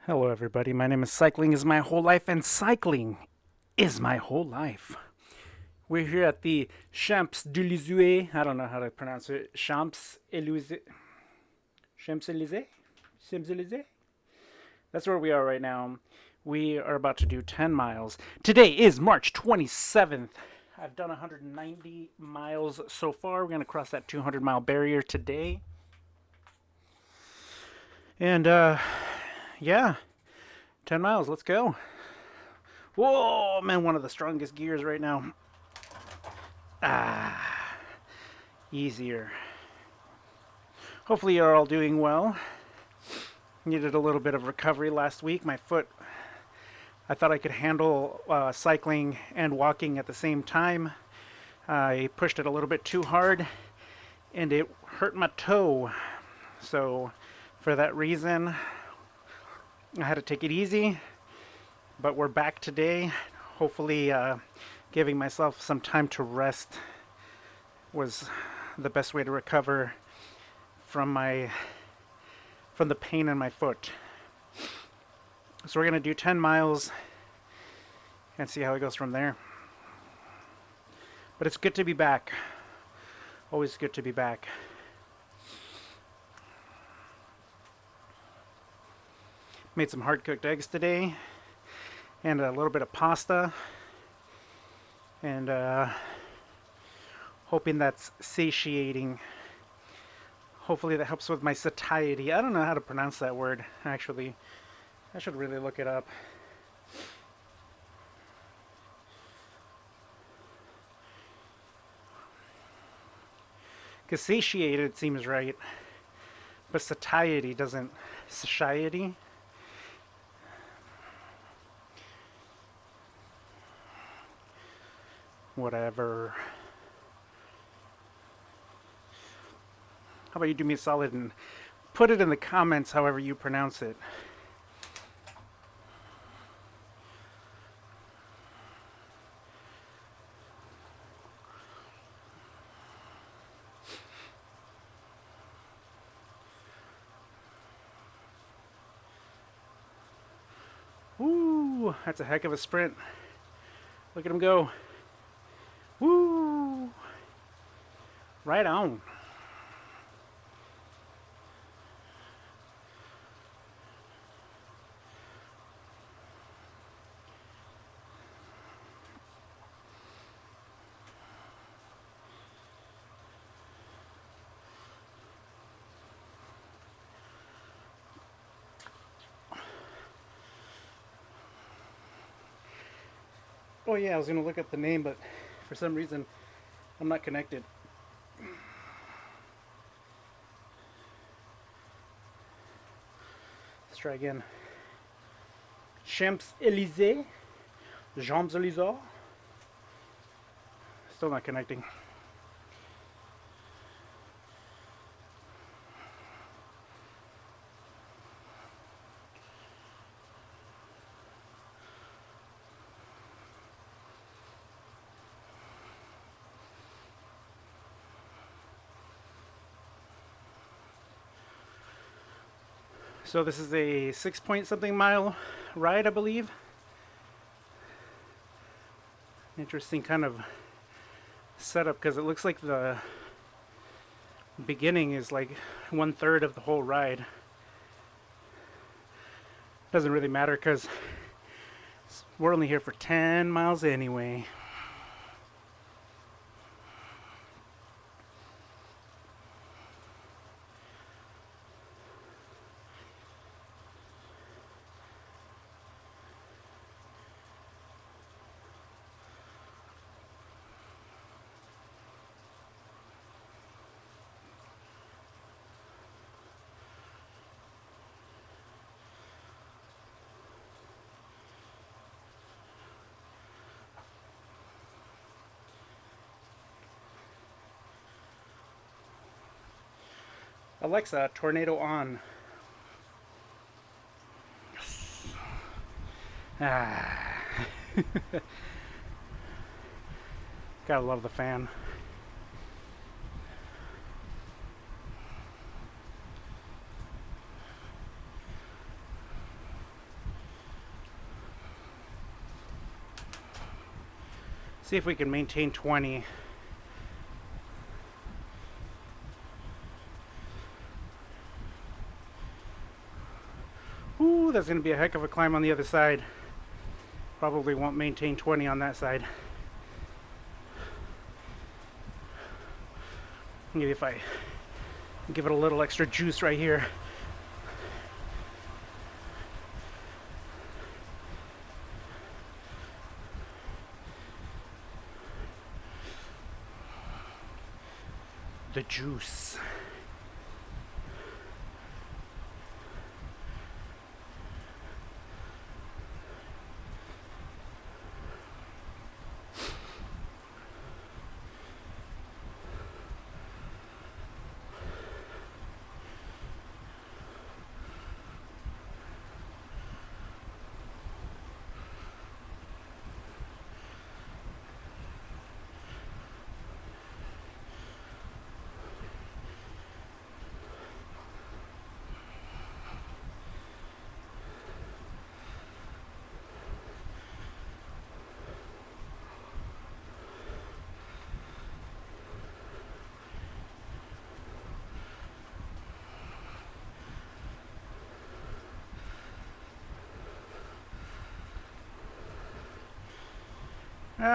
Hello, everybody. My name is Cycling is My Whole Life, and cycling is my whole life. We're here at the Champs-elysees. I don't know how to pronounce it. Champs-elysees? Champs-elysees? Champs-elysees? That's where we are right now. We are about to do 10 miles. Today is March 27th. I've done 190 miles so far. We're going to cross that 200-mile barrier today. And, yeah, 10 miles. Let's go. Whoa, man, one of the strongest gears right now. Easier. Hopefully you're all doing well. Needed a little bit of recovery last week. My foot, I thought I could handle cycling and walking at the same time. I pushed it a little bit too hard and it hurt my toe. So for that reason, I had to take it easy. But we're back today. Hopefully giving myself some time to rest was the best way to recover from the pain in my foot. So we're gonna do 10 miles and see how it goes from there. But it's good to be back. Always good to be back. Made some hard cooked eggs today and a little bit of pasta, and hoping that's satiating. Hopefully that helps with my satiety. I don't know how to pronounce that word, actually. I should really look it up. Because satiated seems right, but satiety doesn't. Satiety? Whatever. How about you do me a solid and put it in the comments however you pronounce it. Ooh, that's a heck of a sprint. Look at him go. Woo! Right on. Oh yeah, I was gonna look up the name, but for some reason I'm not connected. Let's try again. Champs-Elysees? Champs-Elysees? Still not connecting. So this is a 6 point something mile ride, I believe. Interesting kind of setup because it looks like the beginning is like 1/3 of the whole ride. Doesn't really matter because we're only here for 10 miles anyway. Alexa, tornado on. Ah. Gotta love the fan. See if we can maintain 20. Ooh, that's going to be a heck of a climb on the other side. Probably won't maintain 20 on that side. Maybe if I give it a little extra juice right here. The juice.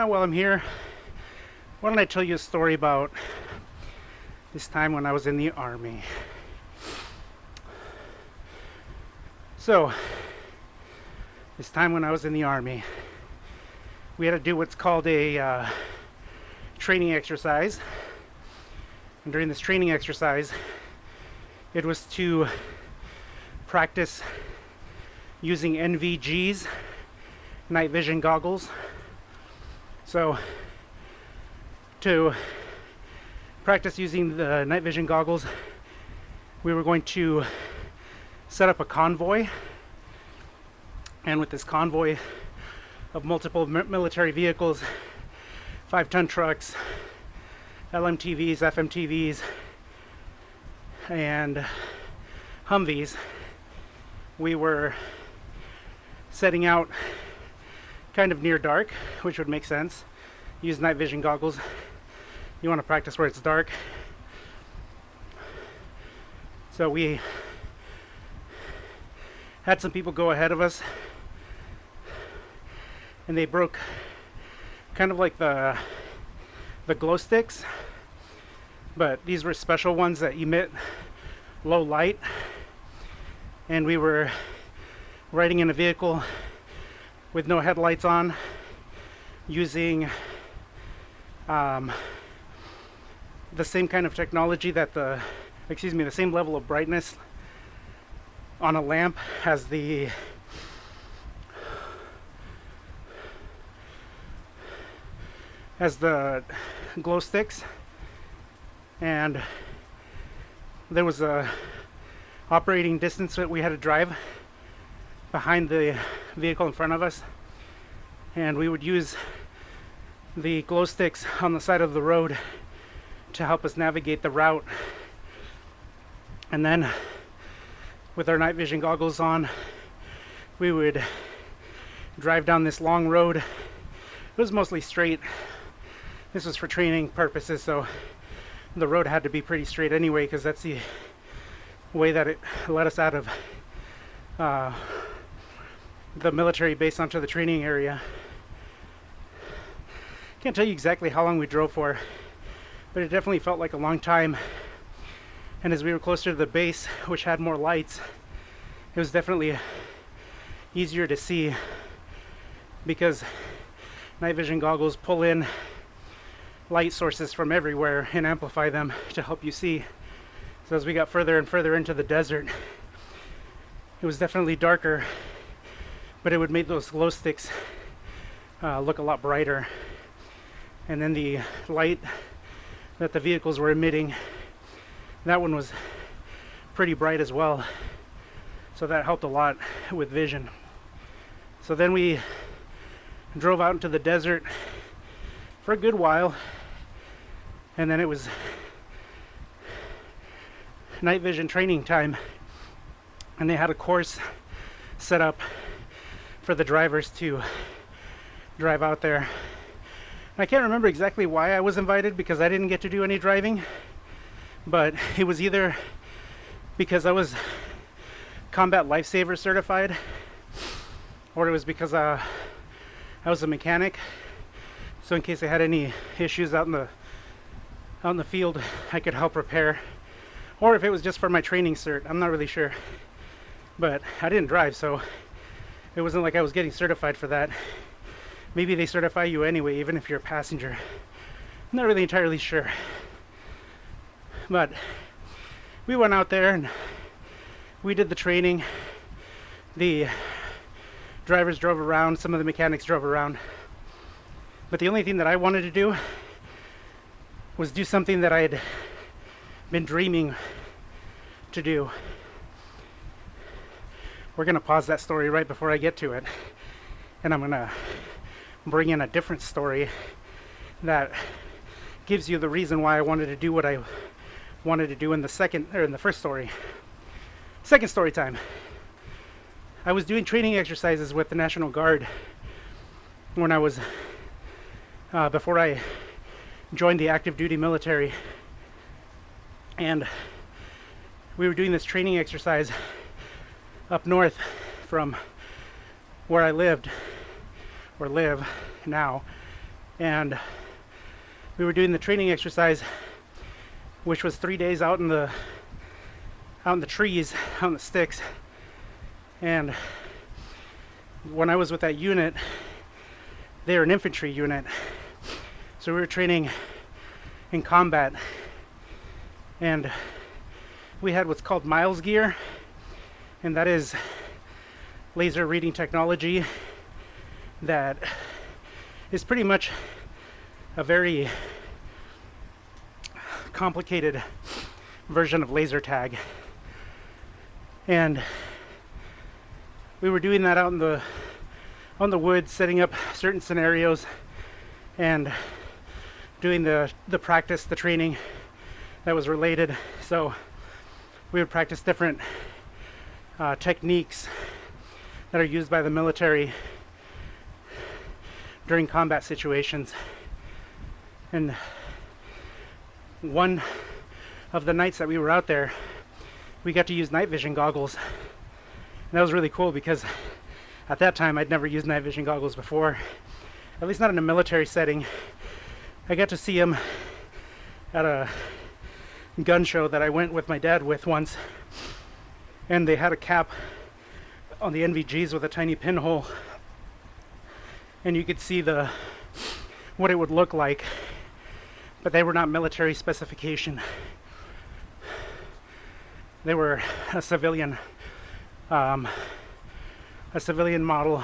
While I'm here, why don't I tell you a story about this time when I was in the Army. So, this time when I was in the Army, we had to do what's called a training exercise. And during this training exercise, it was to practice using NVGs, night vision goggles. So, to practice using the night vision goggles, we were going to set up a convoy. And with this convoy of multiple military vehicles, 5-ton trucks, LMTVs, FMTVs, and Humvees, we were setting out kind of near dark, which would make sense. Use night vision goggles. You want to practice where it's dark. So we had some people go ahead of us, and they broke kind of like the glow sticks, but these were special ones that emit low light. And we were riding in a vehicle with no headlights on, using the same kind of technology that the same level of brightness on a lamp as the glow sticks. And there was a operating distance that we had to drive behind the vehicle in front of us, and we would use the glow sticks on the side of the road to help us navigate the route. And then with our night vision goggles on, we would drive down this long road. It was mostly straight. This was for training purposes, so the road had to be pretty straight anyway, because that's the way that it led us out of the military base onto the training area. Can't tell you exactly how long we drove for, but it definitely felt like a long time. And as we were closer to the base, which had more lights, it was definitely easier to see, because night vision goggles pull in light sources from everywhere and amplify them to help you see. So as we got further and further into the desert, it was definitely darker, but it would make those glow sticks look a lot brighter. And then the light that the vehicles were emitting, that one was pretty bright as well. So that helped a lot with vision. So then we drove out into the desert for a good while, and then it was night vision training time, and they had a course set up for the drivers to drive out there. I can't remember exactly why I was invited because I didn't get to do any driving, but it was either because I was combat lifesaver certified, or it was because I was a mechanic. So in case I had any issues out in the field, I could help repair. Or if it was just for my training cert, I'm not really sure. But I didn't drive, so it wasn't like I was getting certified for that. Maybe they certify you anyway, even if you're a passenger. I'm not really entirely sure. But we went out there and we did the training. The drivers drove around, some of the mechanics drove around. But the only thing that I wanted to do was do something that I had been dreaming to do. We're gonna pause that story right before I get to it, and I'm gonna bring in a different story that gives you the reason why I wanted to do what I wanted to do in the first story. Second story time. I was doing training exercises with the National Guard when I was before I joined the active duty military, and we were doing this training exercise up north from where I lived or live now, and we were doing the training exercise, which was 3 days out in the trees, out in the sticks. And when I was with that unit, they were an infantry unit, so we were training in combat, and we had what's called miles gear, and that is laser reading technology that is pretty much a very complicated version of laser tag. And we were doing that out in the woods, setting up certain scenarios and doing the practice, the training that was related. So we would practice different techniques that are used by the military during combat situations. And one of the nights that we were out there, we got to use night vision goggles. And that was really cool because at that time I'd never used night vision goggles before, at least not in a military setting. I got to see them at a gun show that I went with my dad with once, and they had a cap on the NVGs with a tiny pinhole, and you could see what it would look like, but they were not military specification. They were a civilian model,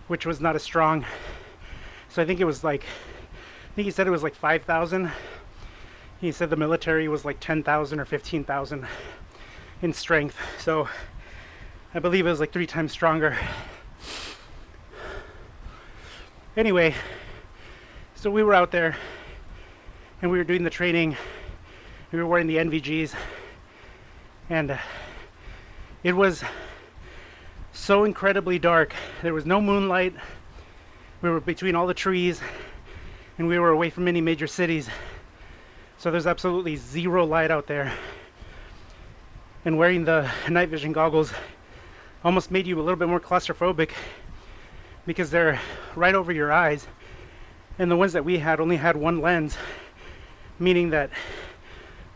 which was not as strong. So I think he said it was like 5,000. He said the military was like 10,000 or 15,000 in strength. So I believe it was like 3 times stronger. Anyway, so we were out there and we were doing the training. We were wearing the NVGs, and it was so incredibly dark. There was no moonlight. We were between all the trees, and we were away from any major cities. So there's absolutely zero light out there. And wearing the night vision goggles almost made you a little bit more claustrophobic because they're right over your eyes. And the ones that we had only had one lens, meaning that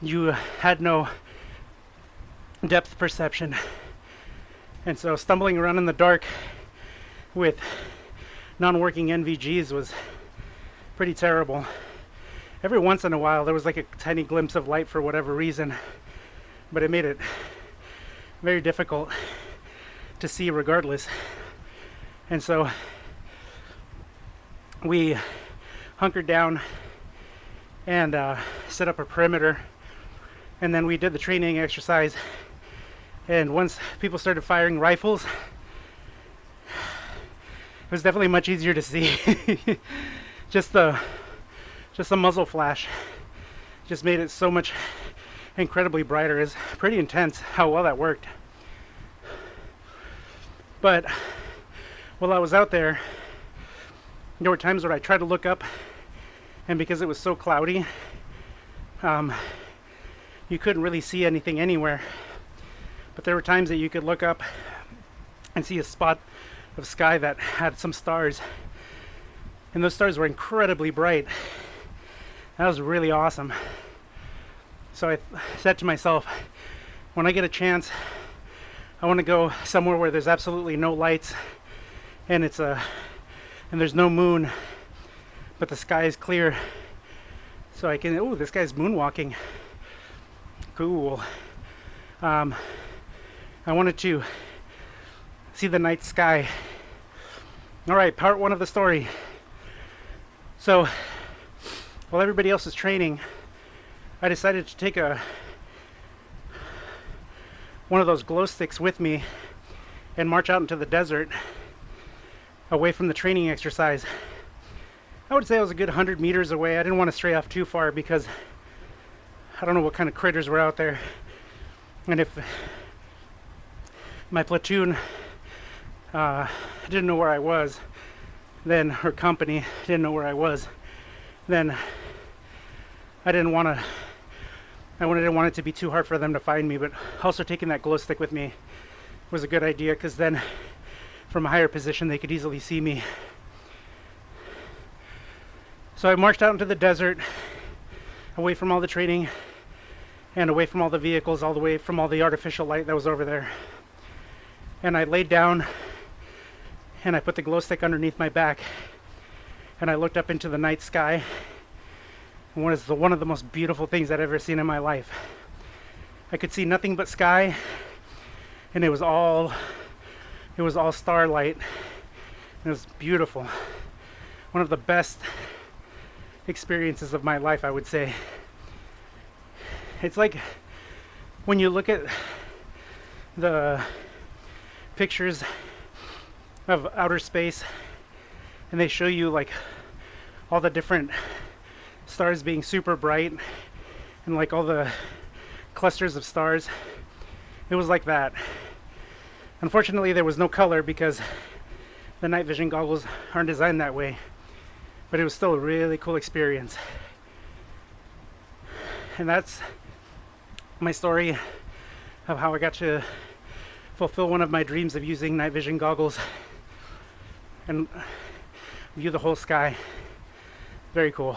you had no depth perception. And so stumbling around in the dark with non-working NVGs was pretty terrible. Every once in a while there was like a tiny glimpse of light for whatever reason, but it made it very difficult to see regardless. And so we hunkered down and set up a perimeter, and then we did the training exercise. And once people started firing rifles, it was definitely much easier to see. just the muzzle flash just made it so much incredibly brighter. It's pretty intense how well that worked. But while I was out there, there were times where I tried to look up and because it was so cloudy, um, you couldn't really see anything anywhere. But there were times that you could look up and see a spot of sky that had some stars, and those stars were incredibly bright. That was really awesome. So I said to myself, when I get a chance, I want to go somewhere where there's absolutely no lights, and there's no moon, but the sky is clear, so I can. Oh, this guy's moonwalking. Cool. I wanted to see the night sky. All right, part one of the story. So, while everybody else is training, I decided to take one of those glow sticks with me and march out into the desert away from the training exercise. I would say I was a good 100 meters away. I didn't want to stray off too far because I don't know what kind of critters were out there. And if my platoon didn't know where I was, then her company didn't know where I was, then I didn't want it to be too hard for them to find me. But also taking that glow stick with me was a good idea, because then from a higher position they could easily see me. So I marched out into the desert, away from all the training and away from all the vehicles, all the way from all the artificial light that was over there. And I laid down and I put the glow stick underneath my back, and I looked up into the night sky. And one of the most beautiful things I'd ever seen in my life. I could see nothing but sky, and it was all starlight. It was beautiful. One of the best experiences of my life, I would say. It's like when you look at the pictures of outer space and they show you like all the different stars being super bright and like all the clusters of stars. It was like that. Unfortunately, there was no color because the night vision goggles aren't designed that way, but it was still a really cool experience. And that's my story of how I got to fulfill one of my dreams of using night vision goggles and view the whole sky. Very cool.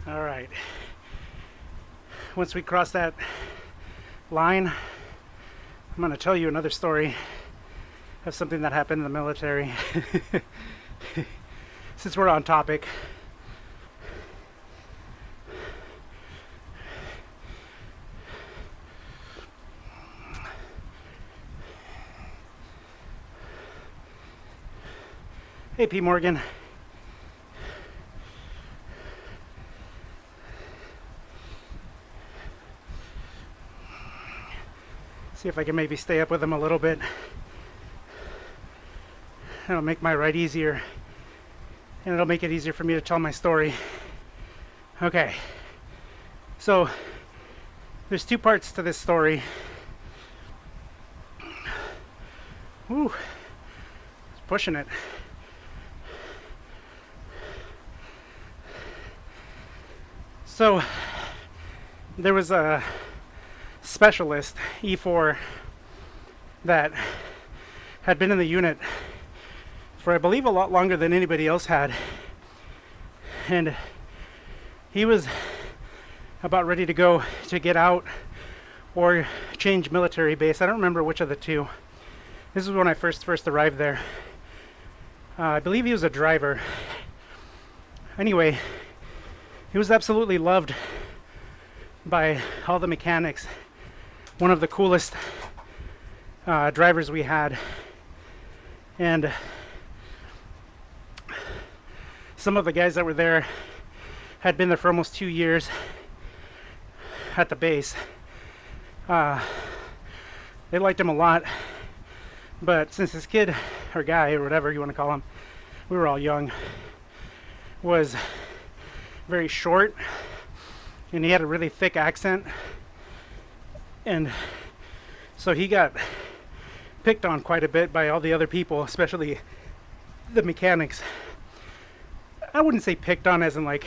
All right. Once we cross that line, I'm going to tell you another story of something that happened in the military. Since we're on topic. Hey, P. Morgan. See if I can maybe stay up with him a little bit. It'll make my ride easier. And it'll make it easier for me to tell my story. Okay. So, there's two parts to this story. Woo. Pushing it. So, there was a specialist, E4, that had been in the unit for, I believe, a lot longer than anybody else had. And he was about ready to go to get out or change military base. I don't remember which of the two. This is when I first arrived there. I believe he was a driver. Anyway, he was absolutely loved by all the mechanics. One of the coolest drivers we had. And some of the guys that were there had been there for almost 2 years at the base. They liked him a lot. But since this kid, or guy, or whatever you want to call him, we were all young, was very short, and he had a really thick accent, and so he got picked on quite a bit by all the other people, especially the mechanics. I wouldn't say picked on as in like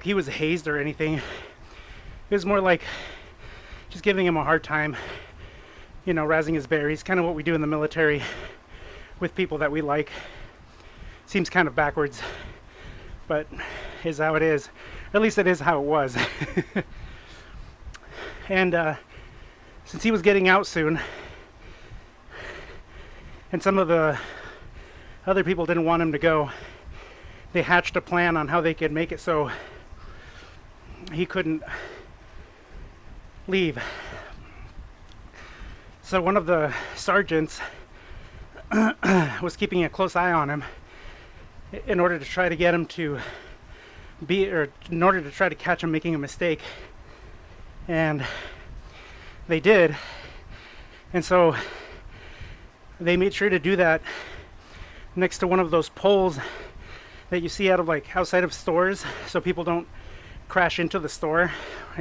he was hazed or anything. It was more like just giving him a hard time, you know, razzing his berries, kind of what we do in the military with people that we like. Seems kind of backwards, but is how it is. Or at least it is how it was. And since he was getting out soon, and some of the other people didn't want him to go, they hatched a plan on how they could make it so he couldn't leave. So one of the sergeants was keeping a close eye on him in order to try to get him to in order to try to catch him making a mistake. And they did. And so they made sure to do that next to one of those poles that you see out of like outside of stores, so people don't crash into the store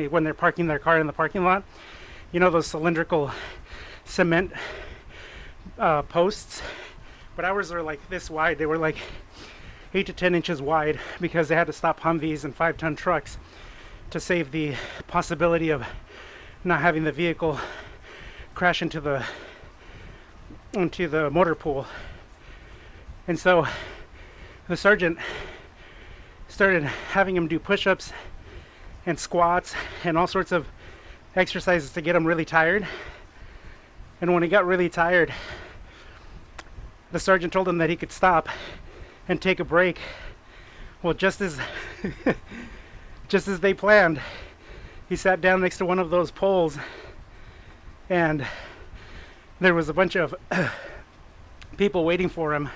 when they're parking their car in the parking lot. You know, those cylindrical cement posts, but ours are like this wide. They were like 8 to 10 inches wide because they had to stop Humvees and 5-ton trucks to save the possibility of not having the vehicle crash into the motor pool. And so the sergeant started having him do push-ups and squats and all sorts of exercises to get him really tired. And when he got really tired, the sergeant told him that he could stop and take a break. Well, just as they planned, he sat down next to one of those poles, and there was a bunch of people waiting for him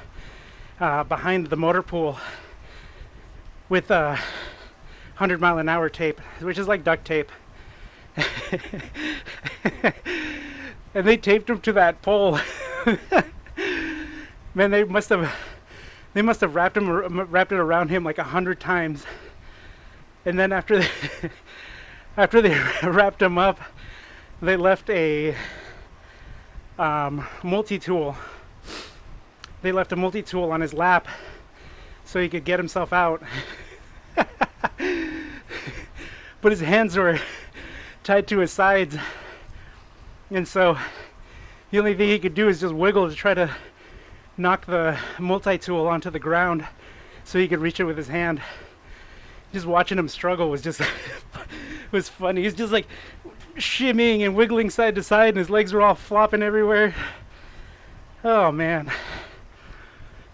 behind the motor pool with 100-mile-an-hour tape, which is like duct tape. And they taped him to that pole. Man, they must have wrapped it around him like 100 times. And then after they wrapped him up, they left a multi-tool. They left a multi-tool on his lap so he could get himself out. But his hands were tied to his sides. And so the only thing he could do is just wiggle to try to knock the multi-tool onto the ground so he could reach it with his hand. Just watching him struggle was just was funny. He's just like shimmying and wiggling side to side, and his legs were all flopping everywhere. Oh man,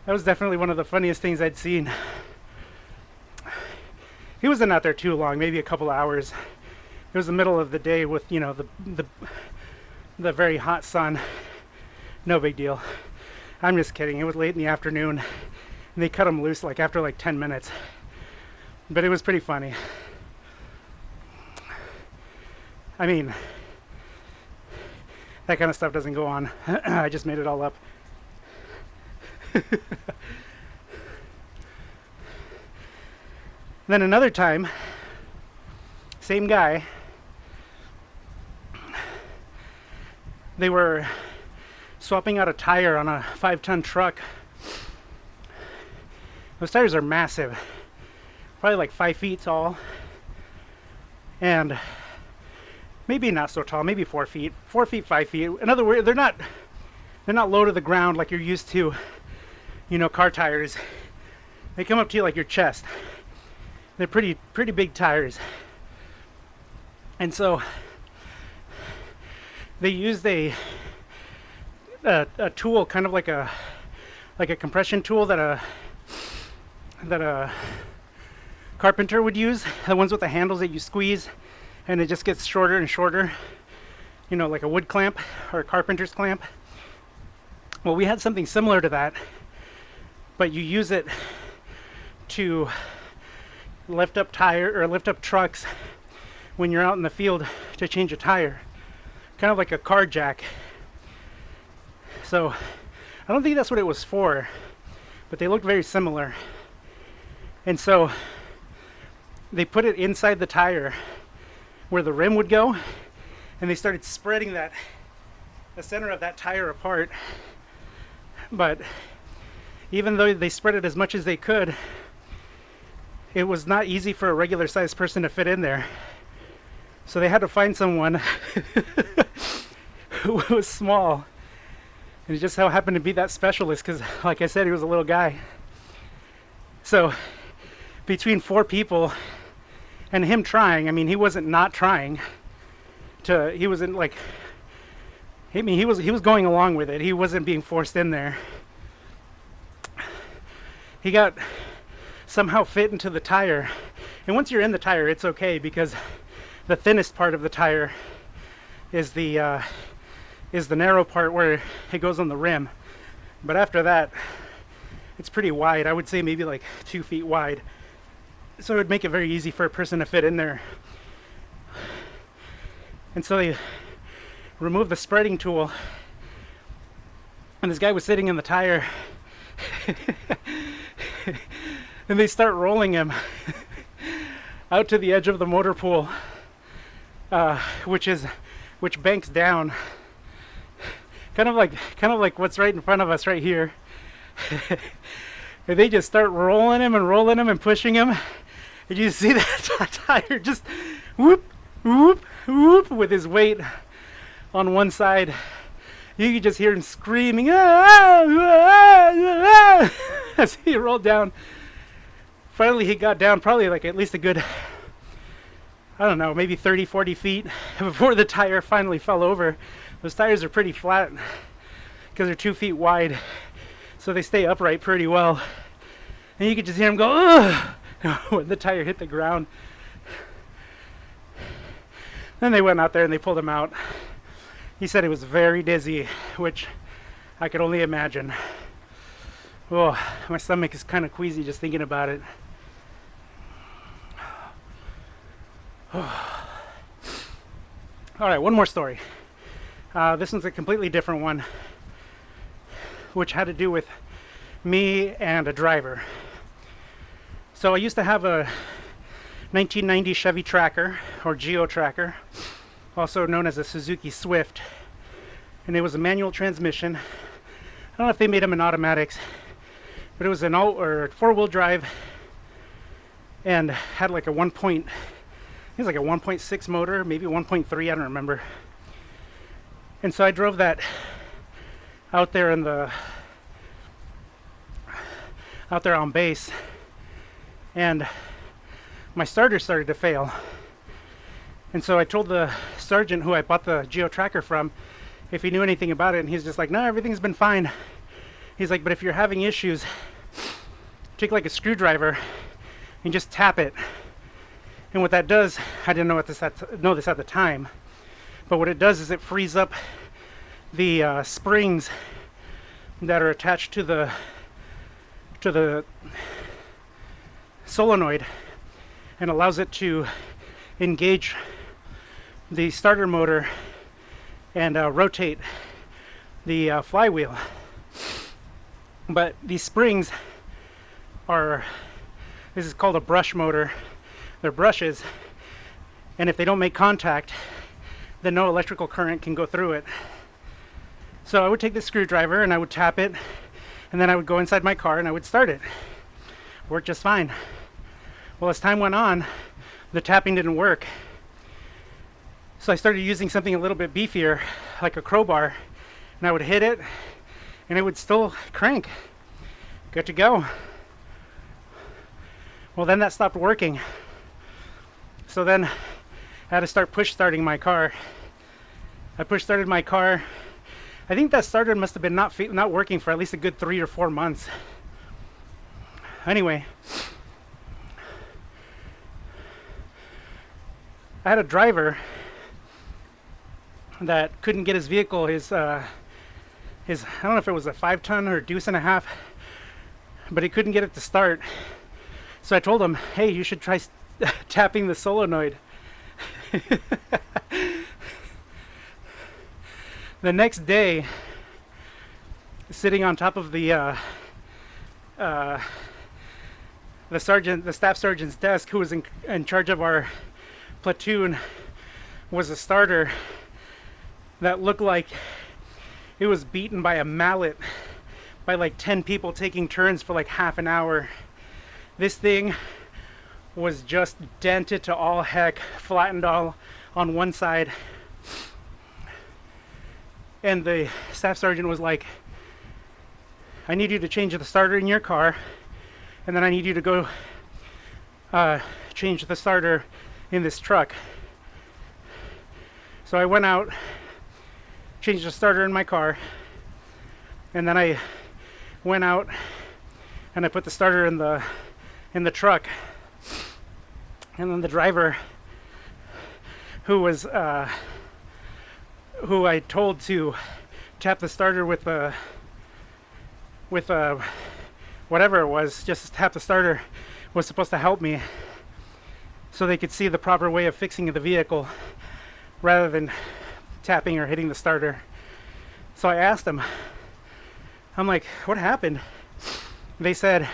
that was definitely one of the funniest things I'd seen. He wasn't out there too long, maybe a couple hours. It was the middle of the day with, you know, the very hot sun. No big deal. I'm just kidding. It was late in the afternoon, and they cut him loose like after like 10 minutes. But it was pretty funny. I mean, that kind of stuff doesn't go on. I just made it all up. Then another time, same guy, they were swapping out a tire on a 5-ton truck. Those tires are massive, probably like 5 feet tall, and maybe not so tall, maybe 4 feet, 5 feet. In other words, they're not low to the ground like you're used to, you know, car tires. They come up to you like your chest. They're pretty big tires. And so they used a tool, kind of like a compression tool that a carpenter would use, the ones with the handles that you squeeze and it just gets shorter and shorter, you know, like a wood clamp or a carpenter's clamp. Well, we had something similar to that, but you use it to lift up trucks when you're out in the field to change a tire, kind of like a car jack. So I don't think that's what it was for, but they looked very similar. And so they put it inside the tire where the rim would go, and they started spreading the center of that tire apart. But even though they spread it as much as they could, it was not easy for a regular sized person to fit in there. So they had to find someone who was small. And it just so happened to be that specialist because, like I said, he was a little guy. So between 4 people and him trying, I mean, he wasn't not trying to, he wasn't like, I mean, he was going along with it. He wasn't being forced in there. He got somehow fit into the tire. And once you're in the tire, it's okay because the thinnest part of the tire is the narrow part where it goes on the rim. But after that, it's pretty wide. I would say maybe like 2 feet wide. So it would make it very easy for a person to fit in there. And so they removed the spreading tool, and this guy was sitting in the tire. And they start rolling him out to the edge of the motor pool, which banks down, kind of like what's right in front of us right here. And they just start rolling him and pushing him, and you see that tire just whoop whoop whoop with his weight on one side. You could just hear him screaming as he rolled down. Finally, he got down probably like at least a good, I don't know, maybe 30, 40 feet before the tire finally fell over. Those tires are pretty flat because they're 2 feet wide, so they stay upright pretty well. And you could just hear him go, ugh, when the tire hit the ground. Then they went out there and they pulled him out. He said he was very dizzy, which I could only imagine. Oh, my stomach is kind of queasy just thinking about it. All right, one more story. This one's a completely different one, which had to do with me and a driver. So I used to have a 1990 Chevy Tracker, or Geo Tracker, also known as a Suzuki Zwift, and it was a manual transmission. I don't know if they made them in automatics, but it was an four-wheel drive, and had like a 1.6 motor, maybe 1.3, I don't remember. And so I drove that out there out there on base, and my starter started to fail. And so I told the sergeant who I bought the Geo Tracker from if he knew anything about it, and he's just like, no, everything's been fine. He's like, but if you're having issues, take like a screwdriver and just tap it. And what that does, I didn't know this at the time, but what it does is it frees up the springs that are attached to the solenoid and allows it to engage the starter motor and rotate the flywheel. But these springs this is called a brush motor. They're brushes, and if they don't make contact, then no electrical current can go through it. So I would take the screwdriver and I would tap it, and then I would go inside my car and I would start it. Worked just fine. Well, as time went on, the tapping didn't work. So I started using something a little bit beefier, like a crowbar, and I would hit it, and it would still crank. Good to go. Well, then that stopped working. So then I had to start push starting my car. I push started my car. I think that starter must have been not working for at least a good 3 or 4 months. Anyway, I had a driver that couldn't get his vehicle, his I don't know if it was a 5-ton or a deuce and a half, but he couldn't get it to start. So I told him, hey, you should try tapping the solenoid. The next day, sitting on top of the staff sergeant's desk, who was in charge of our platoon, was a starter that looked like it was beaten by a mallet by like 10 people taking turns for like half an hour. This thing was just dented to all heck, flattened all on one side. And the staff sergeant was like, I need you to change the starter in your car, and then I need you to go change the starter in this truck. So I went out, changed the starter in my car, and then I went out and I put the starter in the truck. And then the driver, who I told to tap the starter with whatever it was, just tap the starter, was supposed to help me so they could see the proper way of fixing the vehicle rather than tapping or hitting the starter. So I asked them, I'm like, what happened? They said,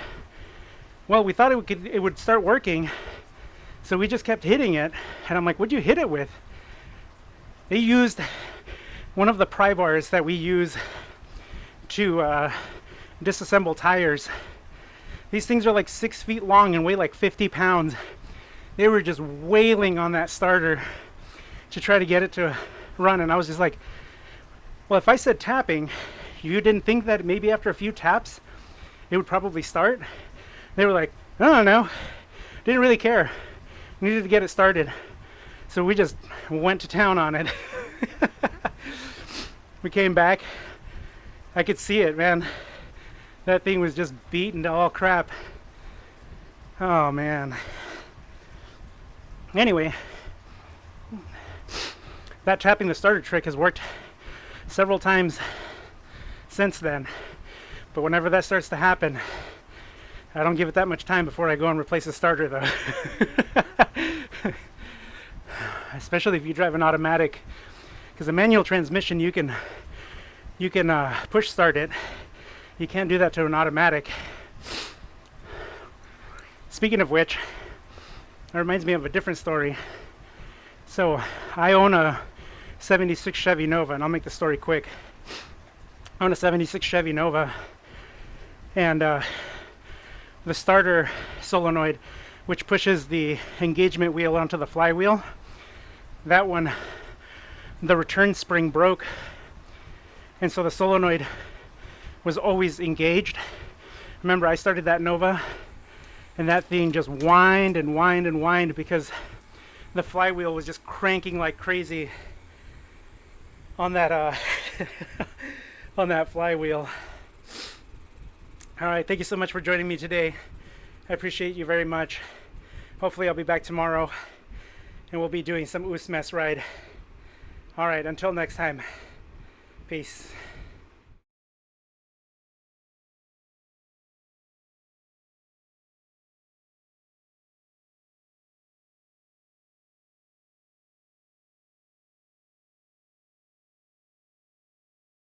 well, we thought it would start working, so we just kept hitting it. And I'm like, what'd you hit it with? They used one of the pry bars that we use to disassemble tires. These things are like 6 feet long and weigh like 50 pounds. They were just wailing on that starter to try to get it to run. And I was just like, well, if I said tapping, you didn't think that maybe after a few taps it would probably start? They were like, I don't know. Didn't really care. Needed to get it started. So we just went to town on it. We came back. I could see it, man. That thing was just beaten to all crap. Oh, man. Anyway, that tapping the starter trick has worked several times since then. But whenever that starts to happen, I don't give it that much time before I go and replace the starter, though. Especially if you drive an automatic, because a manual transmission you can push start it. You can't do that to an automatic. Speaking of which, that reminds me of a different story. So I own a 76 Chevy Nova, and I'll make the story quick. I own a 76 Chevy Nova, and the starter solenoid, which pushes the engagement wheel onto the flywheel, that one, the return spring broke, and so the solenoid was always engaged. Remember, I started that Nova and that thing just whined and whined and whined because the flywheel was just cranking like crazy on that on that flywheel. All right, thank you so much for joining me today. I appreciate you very much. Hopefully I'll be back tomorrow and we'll be doing some Oostmes ride. All right, until next time, peace.